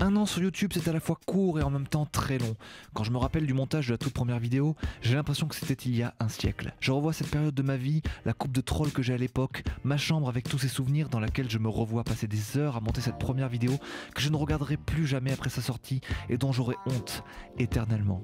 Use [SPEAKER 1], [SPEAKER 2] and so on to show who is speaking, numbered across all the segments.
[SPEAKER 1] Un an sur YouTube, c'est à la fois court et en même temps très long. Quand je me rappelle du montage de la toute première vidéo, j'ai l'impression que c'était il y a un siècle. Je revois cette période de ma vie, la coupe de troll que j'ai à l'époque, ma chambre avec tous ces souvenirs dans laquelle je me revois passer des heures à monter cette première vidéo que je ne regarderai plus jamais après sa sortie et dont j'aurai honte éternellement.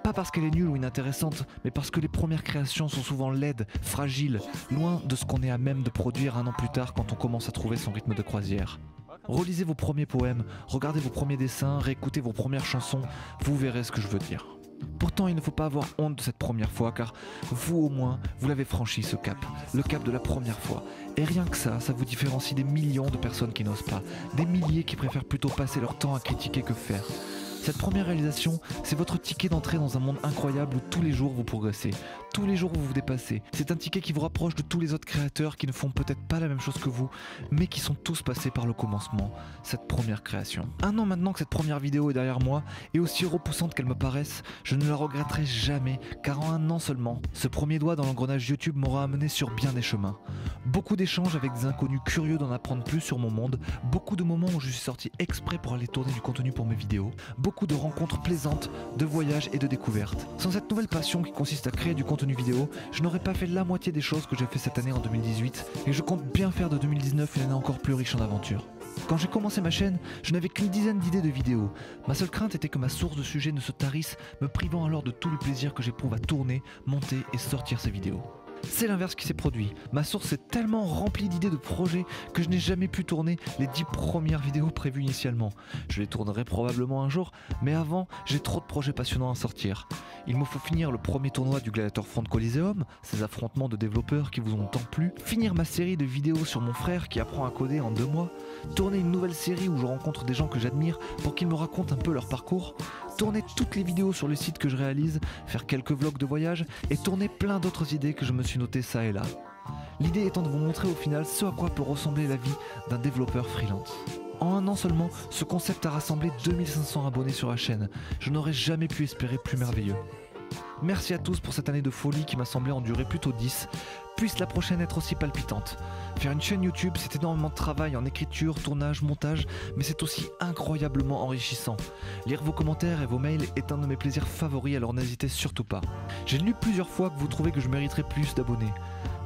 [SPEAKER 1] Pas parce qu'elle est nulle ou inintéressante, mais parce que les premières créations sont souvent laides, fragiles, loin de ce qu'on est à même de produire un an plus tard quand on commence à trouver son rythme de croisière. Relisez vos premiers poèmes, regardez vos premiers dessins, réécoutez vos premières chansons, vous verrez ce que je veux dire. Pourtant, il ne faut pas avoir honte de cette première fois, car vous au moins, vous l'avez franchi ce cap, le cap de la première fois. Et rien que ça vous différencie des millions de personnes qui n'osent pas, des milliers qui préfèrent plutôt passer leur temps à critiquer que faire. Cette première réalisation, c'est votre ticket d'entrée dans un monde incroyable où tous les jours vous progressez, tous les jours vous vous dépassez. C'est un ticket qui vous rapproche de tous les autres créateurs qui ne font peut-être pas la même chose que vous, mais qui sont tous passés par le commencement, cette première création. Un an maintenant que cette première vidéo est derrière moi, et aussi repoussante qu'elle me paraisse, je ne la regretterai jamais, car en un an seulement, ce premier doigt dans l'engrenage YouTube m'aura amené sur bien des chemins. Beaucoup d'échanges avec des inconnus curieux d'en apprendre plus sur mon monde, beaucoup de moments où je suis sorti exprès pour aller tourner du contenu pour mes vidéos, beaucoup de rencontres plaisantes, de voyages et de découvertes. Sans cette nouvelle passion qui consiste à créer du contenu vidéo, je n'aurais pas fait la moitié des choses que j'ai fait cette année en 2018 et je compte bien faire de 2019 une année encore plus riche en aventures. Quand j'ai commencé ma chaîne, je n'avais qu'une dizaine d'idées de vidéos. Ma seule crainte était que ma source de sujets ne se tarisse, me privant alors de tout le plaisir que j'éprouve à tourner, monter et sortir ces vidéos. C'est l'inverse qui s'est produit. Ma source est tellement remplie d'idées de projets que je n'ai jamais pu tourner les 10 premières vidéos prévues initialement. Je les tournerai probablement un jour, mais avant, j'ai trop de projets passionnants à sortir. Il me faut finir le premier tournoi du Gladiator Front Coliseum, ces affrontements de développeurs qui vous ont tant plu, finir ma série de vidéos sur mon frère qui apprend à coder en 2 mois, tourner une nouvelle série où je rencontre des gens que j'admire pour qu'ils me racontent un peu leur parcours, tourner toutes les vidéos sur le site que je réalise, faire quelques vlogs de voyage et tourner plein d'autres idées que je me suis notées ça et là. L'idée étant de vous montrer au final ce à quoi peut ressembler la vie d'un développeur freelance. En un an seulement, ce concept a rassemblé 2500 abonnés sur la chaîne. Je n'aurais jamais pu espérer plus merveilleux. Merci à tous pour cette année de folie qui m'a semblé en durer plutôt 10. Puisse la prochaine être aussi palpitante. Faire une chaîne YouTube, c'est énormément de travail en écriture, tournage, montage, mais c'est aussi incroyablement enrichissant. Lire vos commentaires et vos mails est un de mes plaisirs favoris, alors n'hésitez surtout pas. J'ai lu plusieurs fois que vous trouvez que je mériterais plus d'abonnés.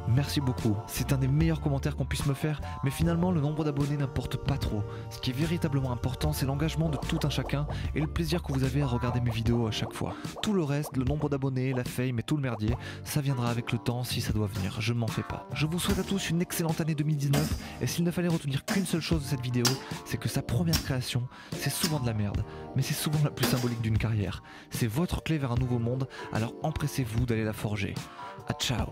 [SPEAKER 1] Merci beaucoup, c'est un des meilleurs commentaires qu'on puisse me faire, mais finalement le nombre d'abonnés n'importe pas trop. Ce qui est véritablement important, c'est l'engagement de tout un chacun et le plaisir que vous avez à regarder mes vidéos à chaque fois. Tout le reste, le nombre d'abonnés, la fame et tout le merdier, ça viendra avec le temps si ça doit venir, je ne m'en fais pas. Je vous souhaite à tous une excellente année 2019, et s'il ne fallait retenir qu'une seule chose de cette vidéo, c'est que sa première création, c'est souvent de la merde, mais c'est souvent la plus symbolique d'une carrière. C'est votre clé vers un nouveau monde, alors empressez-vous d'aller la forger. À ciao.